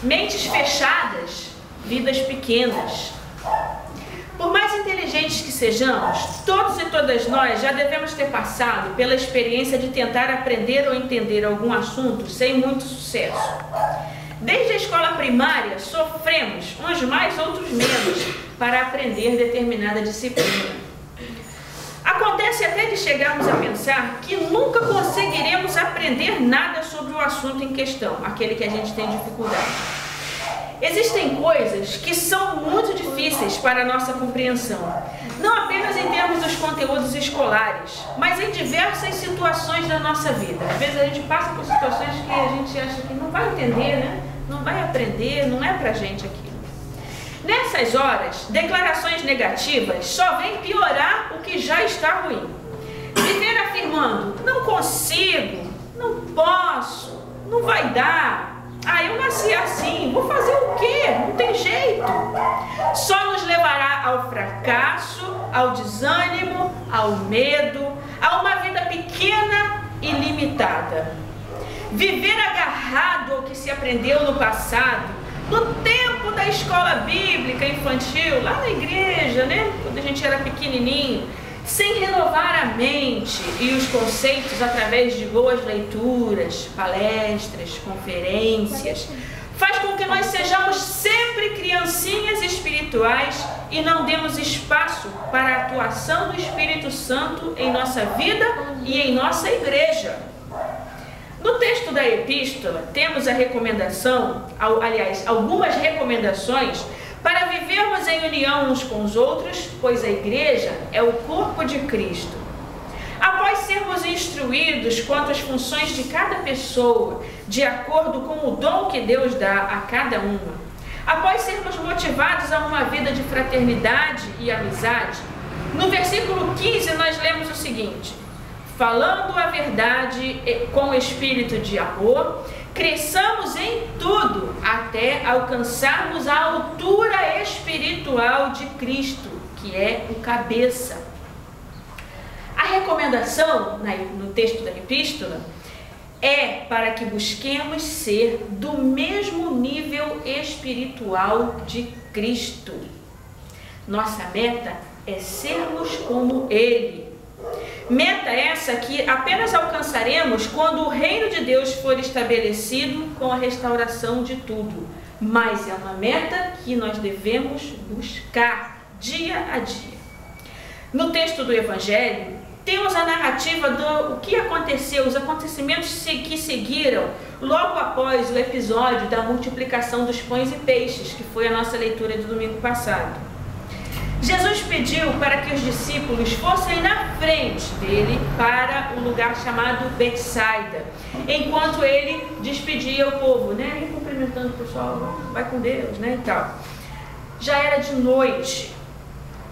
Mentes fechadas, vidas pequenas. Por mais inteligentes que sejamos, todos e todas nós já devemos ter passado pela experiência de tentar aprender ou entender algum assunto sem muito sucesso. Desde a escola primária, sofremos, uns mais, outros menos, para aprender determinada disciplina. Acontece até de chegarmos a pensar que nunca conseguiremos aprender nada sobre o assunto em questão, aquele que a gente tem dificuldade. Existem coisas que são muito difíceis para a nossa compreensão, não apenas em termos dos conteúdos escolares, mas em diversas situações da nossa vida. Às vezes a gente passa por situações que a gente acha que não vai entender, né? Não vai aprender, não é pra gente aquilo. Nessas horas, declarações negativas só vêm piorar o que já está ruim. Viver afirmando, não consigo, não posso, não vai dar. Ah, eu nasci assim, vou fazer o quê? Não tem jeito. Só nos levará ao fracasso, ao desânimo, ao medo, a uma vida pequena e limitada. Viver agarrado ao que se aprendeu no passado, no tempo da escola bíblica infantil, lá na igreja, né? Quando a gente era pequenininho, sem renovar a mente e os conceitos através de boas leituras, palestras, conferências, faz com que nós sejamos sempre criancinhas espirituais e não demos espaço para a atuação do Espírito Santo em nossa vida e em nossa igreja. No texto da epístola, temos a recomendação, aliás, algumas recomendações para vivermos em união uns com os outros, pois a igreja é o corpo de Cristo. Após sermos instruídos quanto às funções de cada pessoa, de acordo com o dom que Deus dá a cada uma, após sermos motivados a uma vida de fraternidade e amizade, no versículo 15 nós lemos o seguinte: falando a verdade com espírito de amor, cresçamos em tudo até alcançarmos a altura espiritual de Cristo, que é o cabeça. A recomendação no texto da epístola é para que busquemos ser do mesmo nível espiritual de Cristo. Nossa meta é sermos como Ele. Meta essa que apenas alcançaremos quando o reino de Deus for estabelecido com a restauração de tudo. Mas é uma meta que nós devemos buscar dia a dia. No texto do Evangelho, temos a narrativa do que aconteceu, os acontecimentos que seguiram logo após o episódio da multiplicação dos pães e peixes, que foi a nossa leitura do domingo passado. Jesus pediu para que os discípulos fossem na frente dele para o lugar chamado Betsaida, enquanto ele despedia o povo, né? Ele cumprimentando o pessoal, vai com Deus, né? E tal. Já era de noite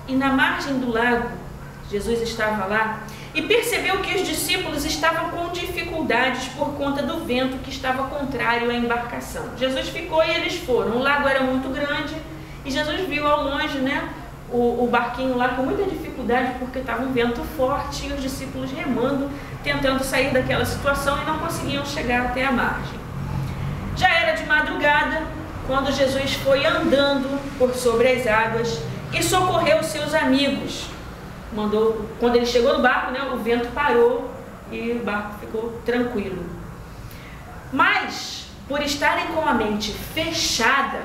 e na margem do lago, Jesus estava lá e percebeu que os discípulos estavam com dificuldades por conta do vento que estava contrário à embarcação. Jesus ficou e eles foram. O lago era muito grande e Jesus viu ao longe, né? O barquinho lá com muita dificuldade porque estava um vento forte e os discípulos remando, tentando sair daquela situação e não conseguiam chegar até a margem. Já era de madrugada quando Jesus foi andando por sobre as águas e socorreu os seus amigos. Quando ele chegou no barco, né, o vento parou e o barco ficou tranquilo. Mas, por estarem com a mente fechada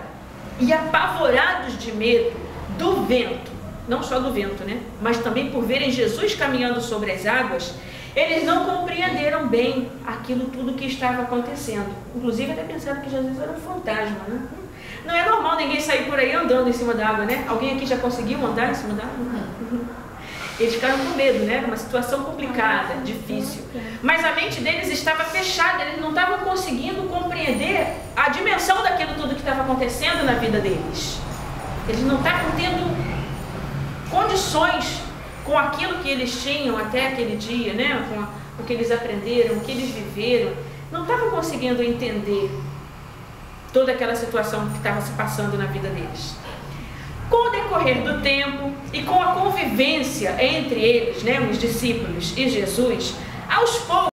e apavorados de medo do vento, não só do vento, né? Mas também por verem Jesus caminhando sobre as águas, eles não compreenderam bem aquilo tudo que estava acontecendo. Inclusive até pensaram que Jesus era um fantasma, né? Não é normal ninguém sair por aí andando em cima da água, né? Alguém aqui já conseguiu andar em cima da água? Eles ficaram com medo, né? Uma situação complicada, difícil. Mas a mente deles estava fechada, eles não estavam conseguindo compreender a dimensão daquilo tudo que estava acontecendo na vida deles. Eles não estavam tendo condições com aquilo que eles tinham até aquele dia, né? Com o que eles aprenderam, o que eles viveram. Não estavam conseguindo entender toda aquela situação que estava se passando na vida deles. Com o decorrer do tempo e com a convivência entre eles, né, os discípulos e Jesus, aos poucos,